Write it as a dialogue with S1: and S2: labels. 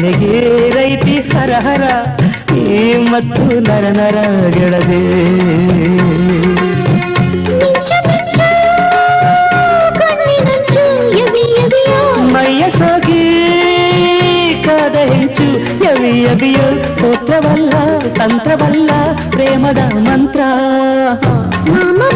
S1: ನನಗೇರೈತಿ ಹರ ಹರ ಈ ಮತ್ತು ನರ ನರ ಗೆಳದೆ ಮೈಯ ಸೋಗಿ ಕಾದ ಹೆಂಚು ಯವಿ ಯವಿಯೋ ಸೂತ್ರವಲ್ಲ ತಂತ್ರವಲ್ಲ ಪ್ರೇಮದ ಮಂತ್ರ
S2: ಮಾಮ